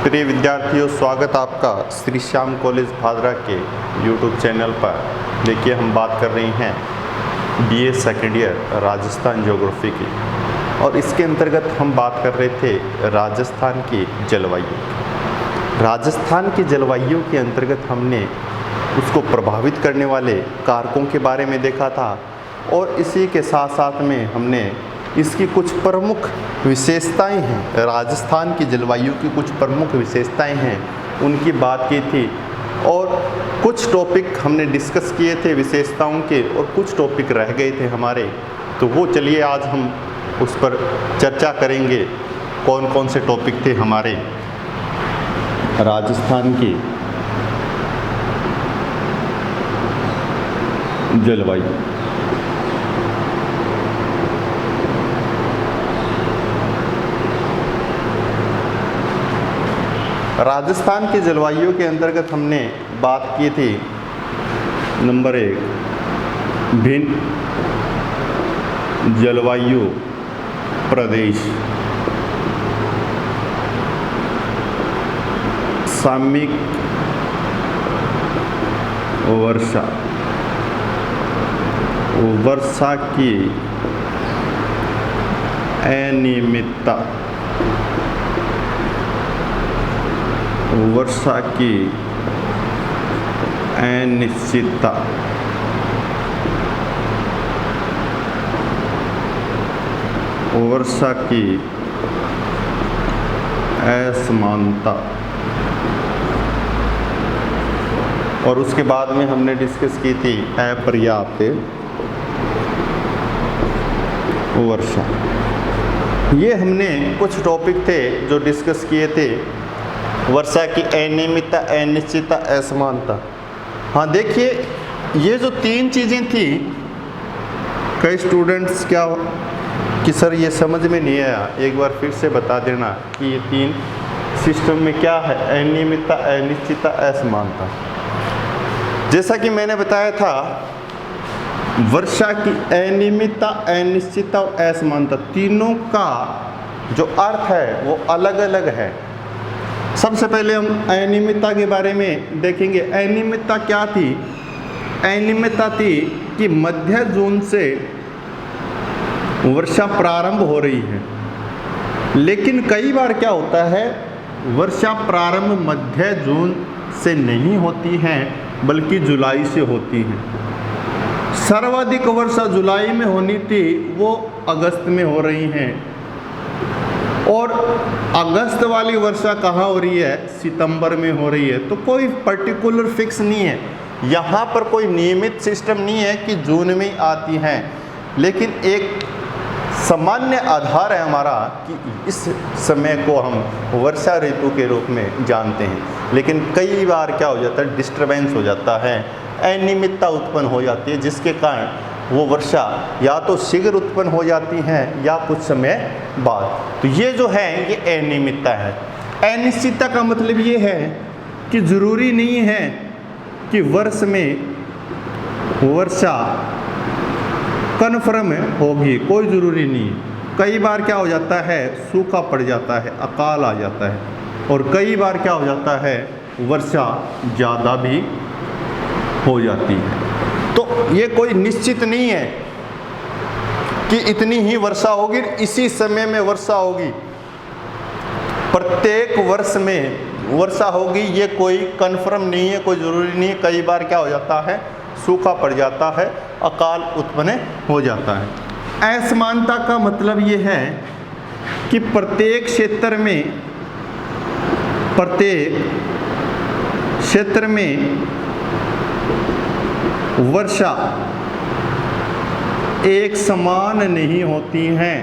प्रिय विद्यार्थियों, स्वागत आपका श्री श्याम कॉलेज भादरा के YouTube चैनल पर। देखिए, हम बात कर रहे हैं BA second year Rajasthan geography की, और इसके अंतर्गत हम बात कर रहे थे राजस्थान की जलवायु। राजस्थान की जलवायु के अंतर्गत हमने उसको प्रभावित करने वाले कारकों के बारे में देखा था, और इसी के साथ साथ में हमने इसकी कुछ प्रमुख विशेषताएं हैं, राजस्थान की जलवायु की कुछ प्रमुख विशेषताएं हैं, उनकी बात की थी। और कुछ टॉपिक हमने डिस्कस किए थे विशेषताओं के, और कुछ टॉपिक रह गए थे हमारे, तो वो चलिए आज हम उस पर चर्चा करेंगे। कौन कौन से टॉपिक थे हमारे राजस्थान की जलवायु। राजस्थान की जलवायु के अंतर्गत हमने बात की थी, नंबर 1, भिन्न जलवायु प्रदेश, सामयिक वर्षा, वर्षा की अनियमितता, वर्षा की अनिश्चितता, वर्षा की असमानता, और उसके बाद में हमने डिस्कस की थी अपर्याप्त वर्षा। ये हमने कुछ टॉपिक थे जो डिस्कस किए थे, वर्षा की अनियमितता, अनिश्चितता, असमानता। हाँ, देखिए, ये जो 3 चीज़ें थी, कई स्टूडेंट्स क्या कि सर ये समझ में नहीं आया, एक बार फिर से बता देना कि ये 3 सिस्टम में क्या है, अनियमितता, अनिश्चितता, असमानता। जैसा कि मैंने बताया था, वर्षा की अनियमितता, अनिश्चितता और असमानता, तीनों का जो अर्थ है वो अलग अलग है। सबसे पहले हम अनियमितता के बारे में देखेंगे। अनियमितता क्या थी? अनियमितता थी कि मध्य जून से वर्षा प्रारंभ हो रही है, लेकिन कई बार क्या होता है, वर्षा प्रारंभ मध्य जून से नहीं होती है बल्कि जुलाई से होती है। सर्वाधिक वर्षा जुलाई में होनी थी, वो अगस्त में हो रही है, और अगस्त वाली वर्षा कहाँ हो रही है? सितंबर में हो रही है। तो कोई पर्टिकुलर फिक्स नहीं है, यहाँ पर कोई नियमित सिस्टम नहीं है कि जून में आती हैं, लेकिन एक सामान्य आधार है हमारा कि इस समय को हम वर्षा ऋतु के रूप में जानते हैं। लेकिन कई बार क्या हो जाता है, डिस्टर्बेंस हो जाता है, अनियमितता उत्पन्न हो जाती है, जिसके कारण वो वर्षा या तो शीघ्र उत्पन्न हो जाती हैं या कुछ समय बाद। तो ये जो है ये अनियमितता है। अनिश्चितता का मतलब ये है कि ज़रूरी नहीं है कि वर्ष में वर्षा कन्फर्म होगी, कोई ज़रूरी नहीं। कई बार क्या हो जाता है, सूखा पड़ जाता है, अकाल आ जाता है, और कई बार क्या हो जाता है, वर्षा ज़्यादा भी हो जाती है। तो ये कोई निश्चित नहीं है कि इतनी ही वर्षा होगी, इसी समय में वर्षा होगी, प्रत्येक वर्ष में वर्षा होगी, ये कोई कन्फर्म नहीं है, कोई ज़रूरी नहीं है। कई बार क्या हो जाता है, सूखा पड़ जाता है, अकाल उत्पन्न हो जाता है। असमानता का मतलब ये है कि प्रत्येक क्षेत्र में वर्षा एक समान नहीं होती हैं।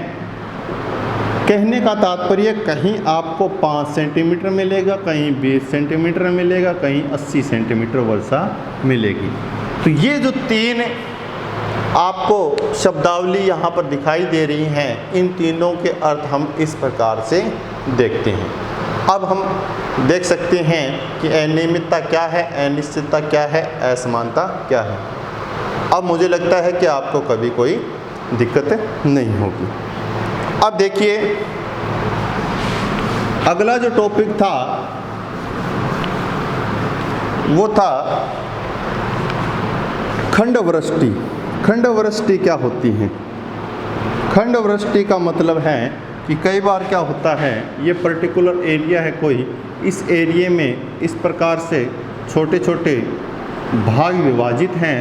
कहने का तात्पर्य, कहीं आपको 5 सेंटीमीटर मिलेगा, कहीं 20 सेंटीमीटर मिलेगा, कहीं 80 सेंटीमीटर वर्षा मिलेगी। तो ये जो 3 आपको शब्दावली यहाँ पर दिखाई दे रही हैं, इन तीनों के अर्थ हम इस प्रकार से देखते हैं। अब हम देख सकते हैं कि अनियमितता क्या है, अनिश्चितता क्या है, असमानता क्या है। अब मुझे लगता है कि आपको कभी कोई दिक्कत नहीं होगी। अब देखिए, अगला जो टॉपिक था वो था खंडवृष्टि। खंडवृष्टि क्या होती है? खंडवृष्टि का मतलब है कि कई बार क्या होता है, ये पर्टिकुलर एरिया है कोई, इस एरिया में इस प्रकार से छोटे छोटे भाग विभाजित हैं।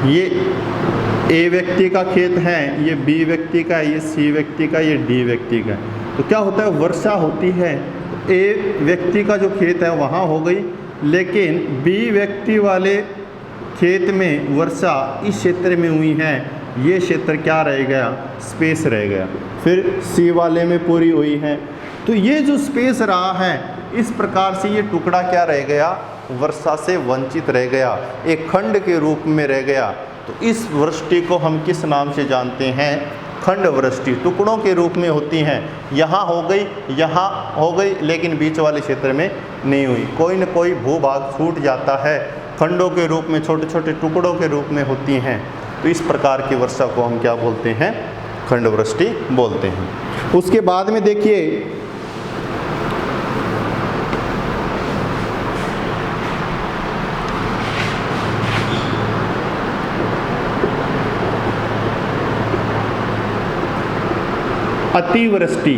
ये ए व्यक्ति का खेत है, ये बी व्यक्ति का, ये सी व्यक्ति का, ये डी व्यक्ति का। तो क्या होता है, वर्षा होती है, ए व्यक्ति का जो खेत है वहाँ हो गई, लेकिन बी व्यक्ति वाले खेत में वर्षा इस क्षेत्र में हुई है, ये क्षेत्र क्या रह गया, स्पेस रह गया। फिर सी वाले में पूरी हुई है, तो ये जो स्पेस रहा है इस प्रकार से ये टुकड़ा क्या रह गया, वर्षा से वंचित रह गया, एक खंड के रूप में रह गया। तो इस वृष्टि को हम किस नाम से जानते हैं? खंड वृष्टि। टुकड़ों के रूप में होती हैं, यहाँ हो गई, यहाँ हो गई, लेकिन बीच वाले क्षेत्र में नहीं हुई। कोई न कोई भूभाग छूट जाता है, खंडों के रूप में, छोटे छोटे टुकड़ों के रूप में होती हैं। तो इस प्रकार की वर्षा को हम क्या बोलते हैं? खंड वृष्टि बोलते हैं। उसके बाद में देखिए अतिवृष्टि।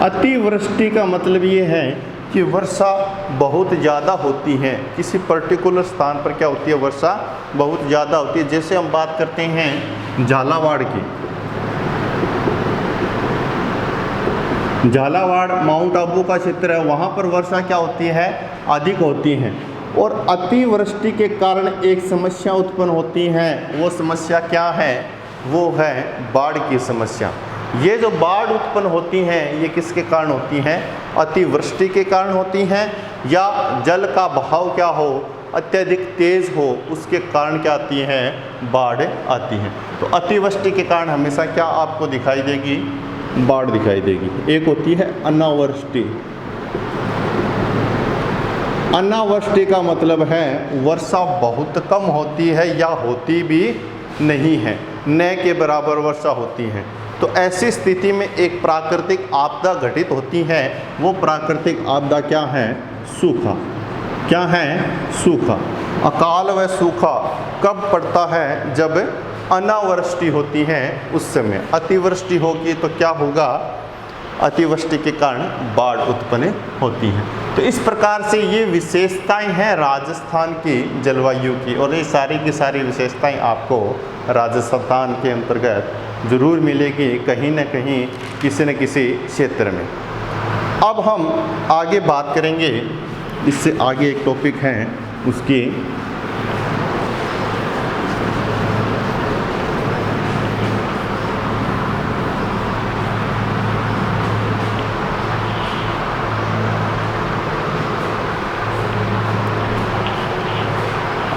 अतिवृष्टि का मतलब ये है कि वर्षा बहुत ज़्यादा होती है, किसी पर्टिकुलर स्थान पर क्या होती है, वर्षा बहुत ज़्यादा होती है। जैसे हम बात करते हैं झालावाड़ की, झालावाड़ माउंट आबू का क्षेत्र है, वहाँ पर वर्षा क्या होती है, अधिक होती है। और अतिवृष्टि के कारण एक समस्या उत्पन्न होती है, वो समस्या क्या है, वो है बाढ़ की समस्या। ये जो बाढ़ उत्पन्न होती हैं ये किसके कारण होती हैं? अतिवृष्टि के कारण होती हैं, या जल का बहाव क्या हो, अत्यधिक तेज़ हो, उसके कारण क्या आती हैं, बाढ़ आती हैं। तो अतिवृष्टि के कारण हमेशा क्या आपको दिखाई देगी, बाढ़ दिखाई देगी। एक होती है अनावृष्टि। अनावृष्टि का मतलब है वर्षा बहुत कम होती है या होती भी नहीं है, न के बराबर वर्षा होती है। तो ऐसी स्थिति में एक प्राकृतिक आपदा घटित होती है। वो प्राकृतिक आपदा क्या है? सूखा। क्या है? सूखा। अकाल व सूखा कब पड़ता है? जब अनावृष्टि होती है उस समय। अतिवृष्टि होगी तो क्या होगा? अतिवृष्टि के कारण बाढ़ उत्पन्न होती है। तो इस प्रकार से ये विशेषताएं हैं राजस्थान की जलवायु की, और ये सारी की सारी विशेषताएं आपको राजस्थान के अंतर्गत ज़रूर मिलेगी कहीं न कहीं, किसी न किसी क्षेत्र में। अब हम आगे बात करेंगे, इससे आगे एक टॉपिक है उसकी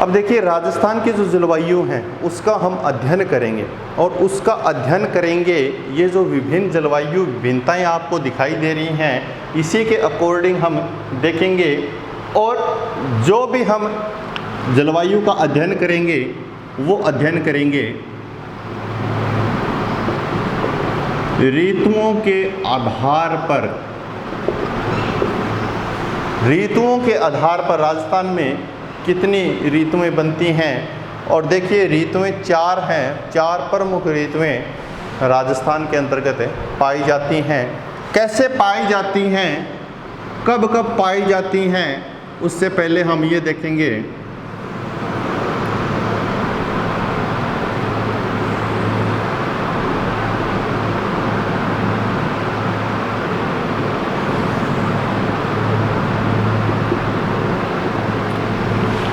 अब देखिए राजस्थान की जो जलवायु है उसका हम अध्ययन करेंगे, और उसका अध्ययन करेंगे, ये जो विभिन्न जलवायु विभिन्नताएं आपको दिखाई दे रही हैं इसी के अकॉर्डिंग हम देखेंगे। और जो भी हम जलवायु का अध्ययन करेंगे वो अध्ययन करेंगे ऋतुओं के आधार पर। ऋतुओं के आधार पर राजस्थान में कितनी ऋतुएं बनती हैं, और देखिए ऋतुएं 4 हैं, 4 प्रमुख ऋतुएं राजस्थान के अंतर्गत पाई जाती हैं। कैसे पाई जाती हैं, कब कब पाई जाती हैं, उससे पहले हम ये देखेंगे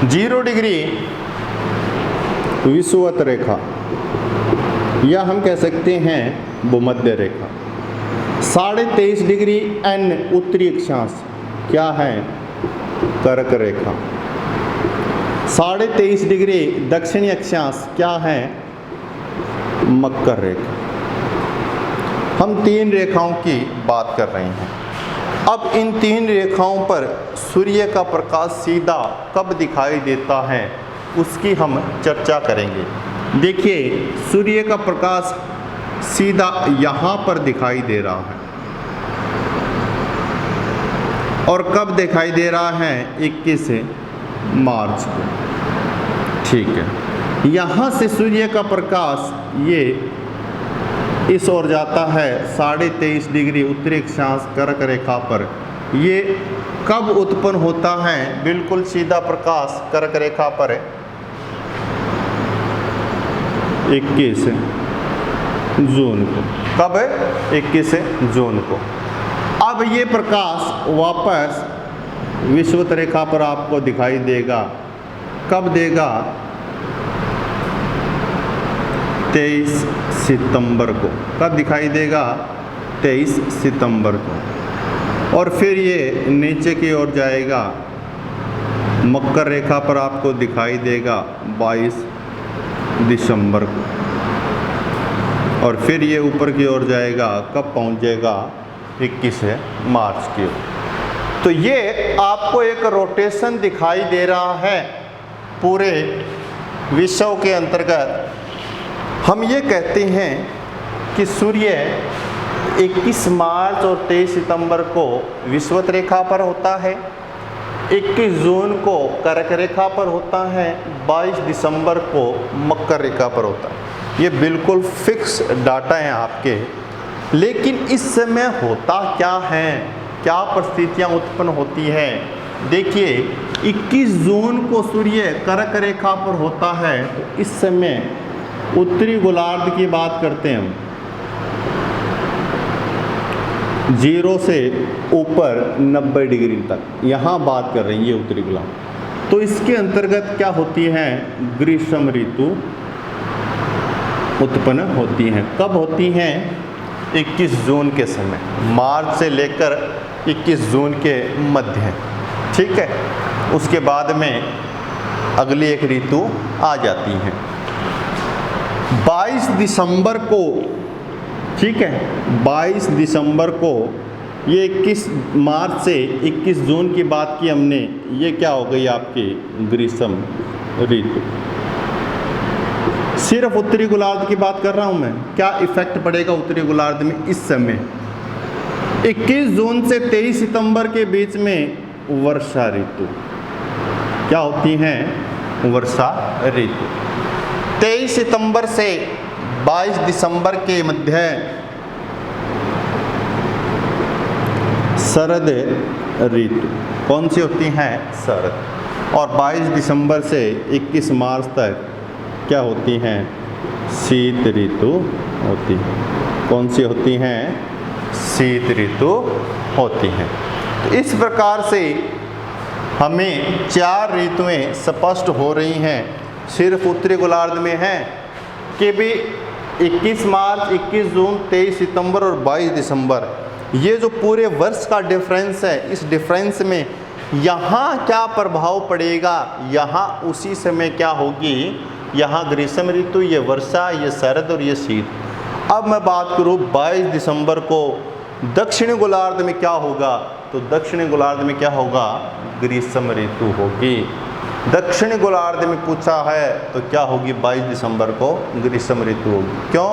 जीरो डिग्री विषुवत रेखा, या हम कह सकते हैं भूमध्य रेखा। 23.5 डिग्री एन उत्तरी अक्षांश क्या है? कर्क रेखा। 23.5 डिग्री दक्षिणी अक्षांश क्या है? मकर रेखा। हम 3 रेखाओं की बात कर रहे हैं। अब इन 3 रेखाओं पर सूर्य का प्रकाश सीधा कब दिखाई देता है उसकी हम चर्चा करेंगे। देखिए सूर्य का प्रकाश सीधा यहाँ पर दिखाई दे रहा है, और कब दिखाई दे रहा है? 21 मार्च को। ठीक है, यहाँ से सूर्य का प्रकाश ये इस ओर जाता है 23.5 डिग्री उत्तरी अक्षांश कर्क रेखा पर। ये कब उत्पन्न होता है? बिल्कुल सीधा प्रकाश कर्क रेखा पर 21 जून को। कब है? 21 जून को। अब ये प्रकाश वापस विषुवत रेखा पर आपको दिखाई देगा। कब देगा? 23 सितंबर को। कब दिखाई देगा? 23 सितंबर को। और फिर ये नीचे की ओर जाएगा, मकर रेखा पर आपको दिखाई देगा 22 दिसंबर को। और फिर ये ऊपर की ओर जाएगा, कब पहुंच जाएगा? 21 मार्च की ओर। तो ये आपको एक रोटेशन दिखाई दे रहा है पूरे विश्व के अंतर्गत। हम ये कहते हैं कि सूर्य 21 मार्च और 23 सितंबर को विषुवत रेखा पर होता है, 21 जून को कर्क रेखा पर होता है, 22 दिसंबर को मकर रेखा पर होता है। ये बिल्कुल फिक्स डाटा हैं आपके। लेकिन इस समय होता क्या है, क्या परिस्थितियां उत्पन्न होती हैं? देखिए, 21 जून को सूर्य कर्क रेखा पर होता है, तो इस समय उत्तरी गोलार्ध की बात करते हैं हम, 0 से ऊपर 90 डिग्री तक, यहाँ बात कर रहे हैं ये उत्तरी गोलार्ध। तो इसके अंतर्गत क्या होती है? ग्रीष्म ऋतु उत्पन्न होती हैं। कब होती हैं? 21 जून के समय, मार्च से लेकर 21 जून के मध्य। ठीक है, उसके बाद में अगली एक ऋतु आ जाती है 22 दिसंबर को। ठीक है, 22 दिसंबर को, ये 21 मार्च से 21 जून की बात की हमने, ये क्या हो गई आपकी? ग्रीष्म ऋतु। सिर्फ उत्तरी गोलार्ध की बात कर रहा हूँ मैं। क्या इफेक्ट पड़ेगा उत्तरी गोलार्ध में इस समय? 21 जून से 23 सितंबर के बीच में वर्षा ऋतु क्या होती है? वर्षा ऋतु। 23 सितंबर से 22 दिसंबर के मध्य शरद ऋतु। कौन सी होती है? शरद। और 22 दिसंबर से 21 मार्च तक क्या होती हैं? शीत ऋतु होती है। कौन सी होती हैं? शीत ऋतु होती हैं। तो इस प्रकार से हमें 4 ऋतुएं स्पष्ट हो रही हैं। सिर्फ उत्तरी गोलार्ध में है कि भी 21 मार्च, 21 जून, 23 सितंबर और 22 दिसंबर, ये जो पूरे वर्ष का डिफरेंस है, इस डिफरेंस में यहाँ क्या प्रभाव पड़ेगा, यहाँ उसी समय क्या होगी? यहाँ ग्रीष्म ऋतु, ये वर्षा, ये शरद और ये शीत। अब मैं बात करूँ 22 दिसंबर को दक्षिणी गोलार्ध में क्या होगा? तो दक्षिणी गोलार्ध में क्या होगा? ग्रीष्म ऋतु होगी। दक्षिणी गोलार्ध में पूछा है तो क्या होगी? 22 दिसंबर को ग्रीष्म ऋतु होगी। क्यों?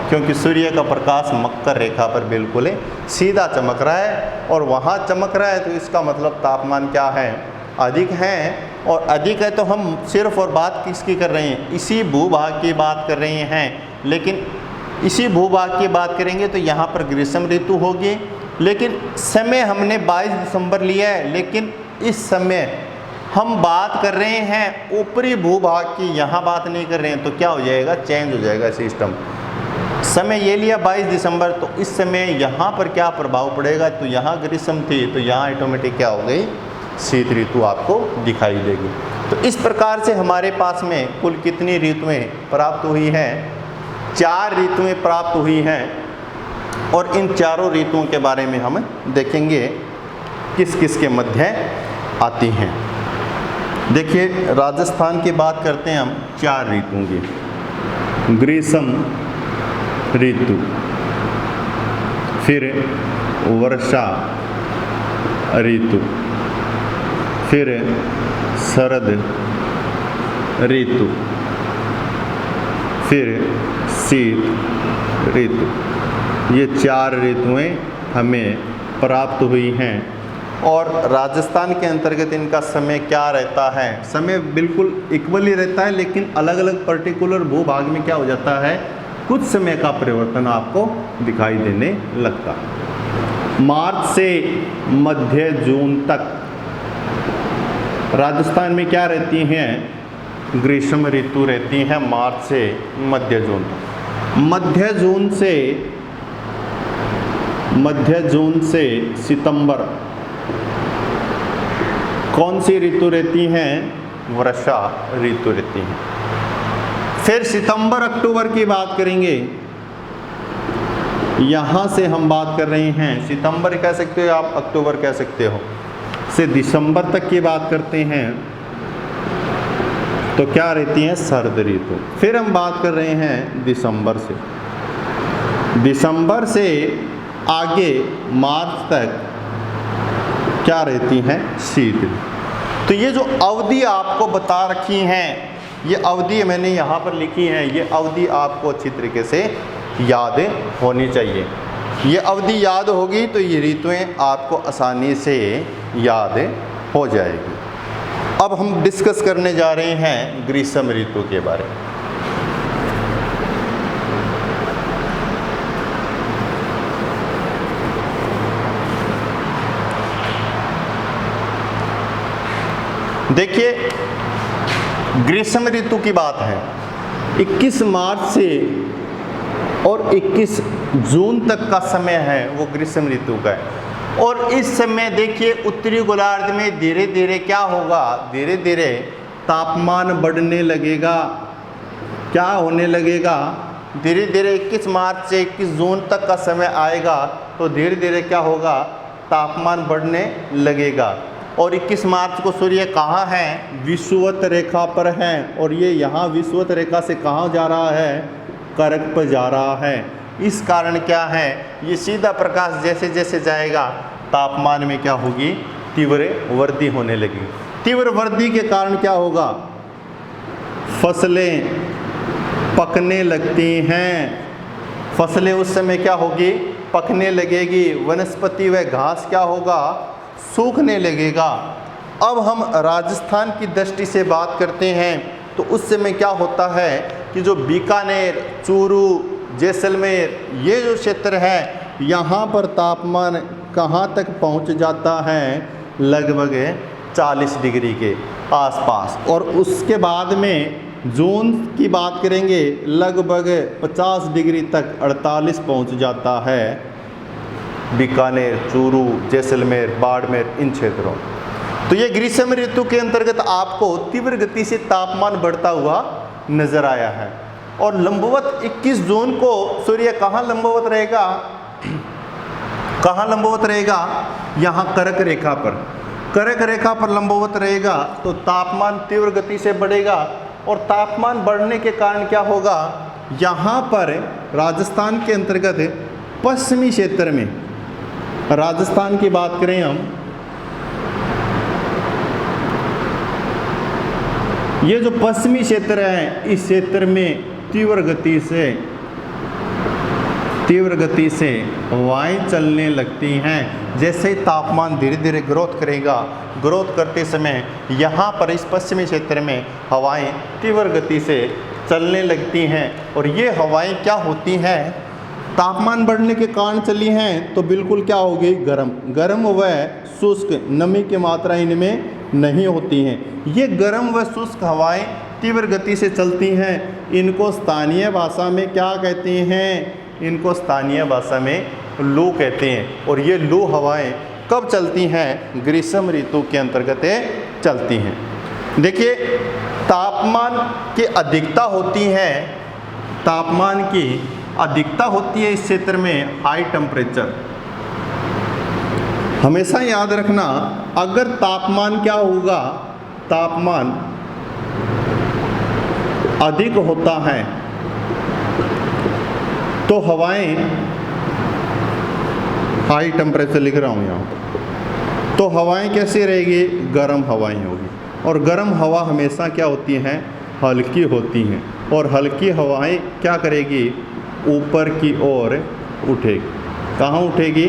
क्योंकि सूर्य का प्रकाश मकर रेखा पर बिल्कुल सीधा चमक रहा है, और वहाँ चमक रहा है तो इसका मतलब तापमान क्या है? अधिक है। और अधिक है तो हम सिर्फ और बात किसकी कर रहे हैं? इसी भूभाग की बात कर रहे हैं। लेकिन इसी भूभाग की बात करेंगे तो यहाँ पर ग्रीष्म ऋतु होगी। लेकिन समय हमने 22 दिसंबर लिया है, लेकिन इस समय हम बात कर रहे हैं ऊपरी भूभाग की, यहाँ बात नहीं कर रहे हैं। तो क्या हो जाएगा? चेंज हो जाएगा सिस्टम। समय ये लिया 22 दिसंबर, तो इस समय यहाँ पर क्या प्रभाव पड़ेगा? तो यहाँ ग्रीष्म थी, तो यहाँ ऑटोमेटिक क्या हो गई? शीत ऋतु आपको दिखाई देगी। तो इस प्रकार से हमारे पास में कुल कितनी ऋतुएं प्राप्त हुई हैं? 4 ऋतुएं प्राप्त हुई हैं। और इन चारों ऋतुओं के बारे में हम देखेंगे किस किस के मध्य आती हैं। देखिए, राजस्थान की बात करते हैं हम 4 ऋतुओं की। ग्रीष्म ऋतु, फिर वर्षा ऋतु, फिर शरद ऋतु, फिर शीत ऋतु। ये 4 ऋतुएं हमें प्राप्त हुई हैं। और राजस्थान के अंतर्गत इनका समय क्या रहता है, समय बिल्कुल इक्वल ही रहता है, लेकिन अलग अलग पर्टिकुलर भूभाग में क्या हो जाता है, कुछ समय का परिवर्तन आपको दिखाई देने लगता है। मार्च से मध्य जून तक राजस्थान में क्या रहती हैं, ग्रीष्म ऋतु रहती है मार्च से मध्य जून तक। मध्य जून से सितंबर कौन सी ऋतु रहती हैं, वर्षा ऋतु रहती हैं। फिर सितंबर अक्टूबर की बात करेंगे, यहाँ से हम बात कर रहे हैं, सितंबर कह सकते हो आप, अक्टूबर कह सकते हो, से दिसंबर तक की बात करते हैं तो क्या रहती है, सर्द ऋतु। फिर हम बात कर रहे हैं दिसंबर से आगे मार्च तक क्या रहती हैं, शीत ऋतु। तो ये जो अवधि आपको बता रखी हैं, ये अवधि मैंने यहाँ पर लिखी है, ये अवधि आपको अच्छी तरीके से याद होनी चाहिए। ये अवधि याद होगी तो ये ऋतुएं आपको आसानी से याद हो जाएगी। अब हम डिस्कस करने जा रहे हैं ग्रीष्म ऋतु के बारे में। देखिए, ग्रीष्म ऋतु की बात है, 21 मार्च से और 21 जून तक का समय है वो ग्रीष्म ऋतु का है। और इस समय देखिए उत्तरी गोलार्ध में धीरे धीरे क्या होगा, धीरे धीरे तापमान बढ़ने लगेगा। क्या होने लगेगा, धीरे धीरे 21 मार्च से 21 जून तक का समय आएगा तो धीरे धीरे क्या होगा, तापमान बढ़ने लगेगा। और 21 मार्च को सूर्य कहाँ है, विषुवत रेखा पर है, और ये यहाँ विषुवत रेखा से कहाँ जा रहा है, कर्क पर जा रहा है। इस कारण क्या है, ये सीधा प्रकाश जैसे जैसे जाएगा तापमान में क्या होगी, तीव्र वृद्धि होने लगेगी। तीव्र वृद्धि के कारण क्या होगा, फसलें पकने लगती हैं। फसलें उस समय क्या होगी, पकने लगेगी। वनस्पति व घास क्या होगा, सूखने लगेगा। अब हम राजस्थान की दृष्टि से बात करते हैं तो उस समय क्या होता है कि जो बीकानेर, चूरू, जैसलमेर ये जो क्षेत्र है, यहाँ पर तापमान कहाँ तक पहुँच जाता है, लगभग 40 डिग्री के आसपास। और उसके बाद में जून की बात करेंगे, लगभग 50 डिग्री तक 48 पहुँच जाता है बीकानेर, चूरू, जैसलमेर, बाड़मेर इन क्षेत्रों। तो ये ग्रीष्म ऋतु के अंतर्गत आपको तीव्र गति से तापमान बढ़ता हुआ नजर आया है। और लंबवत 21 जून को सूर्य कहाँ लंबवत रहेगा, कहाँ लंबवत रहेगा, यहाँ कर्क रेखा पर। कर्क रेखा पर लंबवत रहेगा तो तापमान तीव्र गति से बढ़ेगा। और तापमान बढ़ने के कारण क्या होगा, यहाँ पर राजस्थान के अंतर्गत पश्चिमी क्षेत्र में, राजस्थान की बात करें हम, ये जो पश्चिमी क्षेत्र है इस क्षेत्र में तीव्र गति से हवाएं चलने लगती हैं। जैसे ही तापमान धीरे धीरे ग्रोथ करेगा, ग्रोथ करते समय यहाँ पर इस पश्चिमी क्षेत्र में हवाएं तीव्र गति से चलने लगती हैं। और ये हवाएं क्या होती हैं, तापमान बढ़ने के कारण चली हैं तो बिल्कुल क्या होगी, गर्म व शुष्क, नमी की मात्रा इनमें नहीं होती हैं। ये गर्म व शुष्क हवाएं तीव्र गति से चलती हैं। इनको स्थानीय भाषा में क्या कहते हैं, इनको स्थानीय भाषा में लू कहते हैं। और ये लू हवाएं कब चलती हैं, ग्रीष्म ऋतु के अंतर्गत चलती हैं। देखिए, तापमान की अधिकता होती है, तापमान की अधिकता होती है इस क्षेत्र में हाई टेम्परेचर। हमेशा याद रखना, अगर तापमान क्या होगा, तापमान अधिक होता है तो हवाएं, हाई टेम्परेचर लिख रहा हूँ यहाँ, तो हवाएं कैसी रहेगी, गर्म हवाएं होगी। और गर्म हवा हमेशा क्या होती हैं, हल्की होती हैं। और हल्की हवाएं क्या करेगी, ऊपर की ओर उठेगी। कहाँ उठेगी,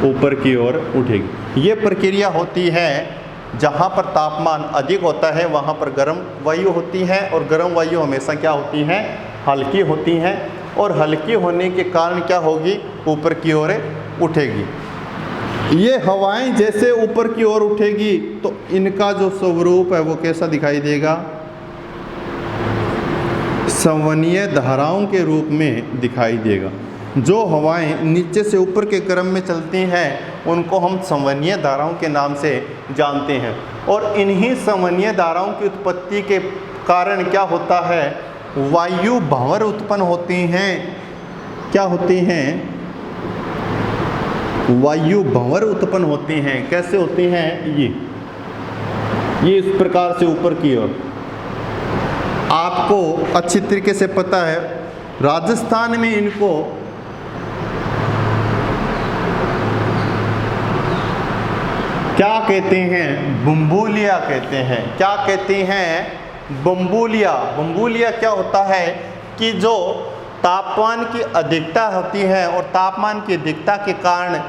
ऊपर की ओर उठेगी। ये प्रक्रिया होती है जहाँ पर तापमान अधिक होता है वहाँ पर गर्म वायु होती है, और गर्म वायु हमेशा क्या होती हैं, हल्की होती हैं, और हल्की होने के कारण क्या होगी, ऊपर की ओर उठेगी। ये हवाएं जैसे ऊपर की ओर उठेगी तो इनका जो स्वरूप है वो कैसा दिखाई देगा, संवहनीय धाराओं के रूप में दिखाई देगा। जो हवाएं नीचे से ऊपर के क्रम में चलती हैं उनको हम संवहनीय धाराओं के नाम से जानते हैं, और इन्हीं संवहनीय धाराओं की उत्पत्ति के कारण क्या होता है, वायु भंवर उत्पन्न होती हैं। क्या होती हैं, वायु भंवर उत्पन्न होती हैं। कैसे होती हैं, ये इस प्रकार से ऊपर की ओर। आपको अच्छी तरीके से पता है राजस्थान में इनको क्या कहते हैं, बम्बूलिया कहते हैं। क्या कहते हैं, बम्बूलिया। बम्बूलिया क्या होता है कि जो तापमान की अधिकता होती है और तापमान की अधिकता के कारण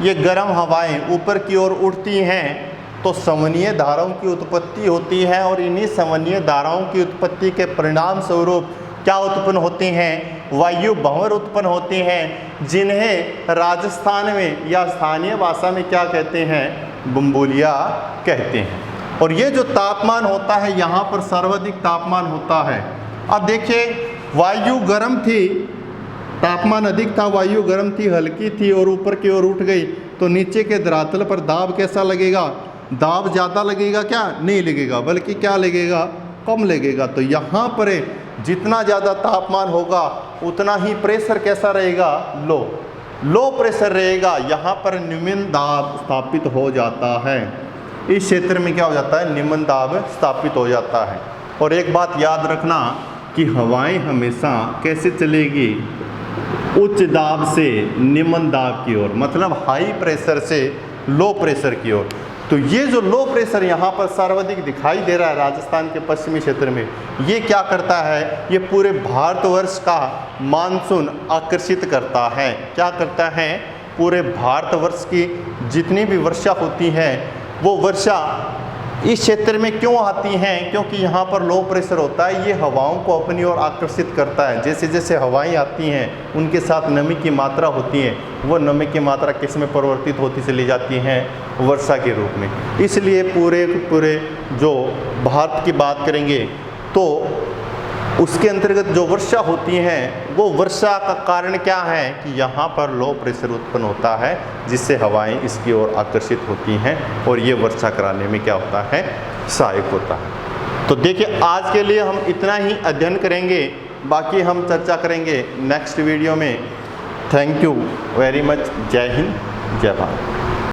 ये गर्म हवाएं ऊपर की ओर उठती हैं तो संवहनीय धाराओं की उत्पत्ति होती है, और इन्हीं संवहनीय धाराओं की उत्पत्ति के परिणाम स्वरूप क्या उत्पन्न होती हैं, वायु भंवर उत्पन्न होती हैं, जिन्हें राजस्थान में या स्थानीय भाषा में क्या कहते हैं, बम्बूलिया कहते हैं। और ये जो तापमान होता है यहाँ पर सर्वाधिक तापमान होता है। अब देखिए वायु गर्म थी, तापमान अधिक था, वायु गर्म थी, हल्की थी और ऊपर की ओर उठ गई तो नीचे के धरातल पर दाब कैसा लगेगा, दाब ज़्यादा लगेगा क्या, नहीं लगेगा, बल्कि क्या लगेगा, कम लगेगा। तो यहाँ पर जितना ज़्यादा तापमान होगा उतना ही प्रेशर कैसा रहेगा, लो प्रेशर रहेगा। यहाँ पर निम्न दाब स्थापित हो जाता है। इस क्षेत्र में क्या हो जाता है, निम्न दाब स्थापित हो जाता है। और एक बात याद रखना कि हवाएं हमेशा कैसे चलेगी, उच्च दाब से निम्न दाब की ओर, मतलब हाई प्रेशर से लो प्रेशर की ओर। तो ये जो लो प्रेशर यहाँ पर सर्वाधिक दिखाई दे रहा है राजस्थान के पश्चिमी क्षेत्र में, ये क्या करता है, ये पूरे भारतवर्ष का मानसून आकर्षित करता है। क्या करता है, पूरे भारतवर्ष की जितनी भी वर्षा होती है वो वर्षा इस क्षेत्र में क्यों आती हैं, क्योंकि यहाँ पर लो प्रेशर होता है। ये हवाओं को अपनी ओर आकर्षित करता है। जैसे जैसे हवाएं आती हैं उनके साथ नमी की मात्रा होती है, वो नमी की मात्रा किस में परिवर्तित होती चली जाती हैं, वर्षा के रूप में। इसलिए पूरे जो भारत की बात करेंगे तो उसके अंतर्गत जो वर्षा होती है वो वर्षा का कारण क्या है कि यहाँ पर लो प्रेशर उत्पन्न होता है, जिससे हवाएं इसकी ओर आकर्षित होती हैं और ये वर्षा कराने में क्या होता है, सहायक होता है। तो देखिए आज के लिए हम इतना ही अध्ययन करेंगे, बाकी हम चर्चा करेंगे नेक्स्ट वीडियो में। Thank you very much. जय हिंद, जय भारत।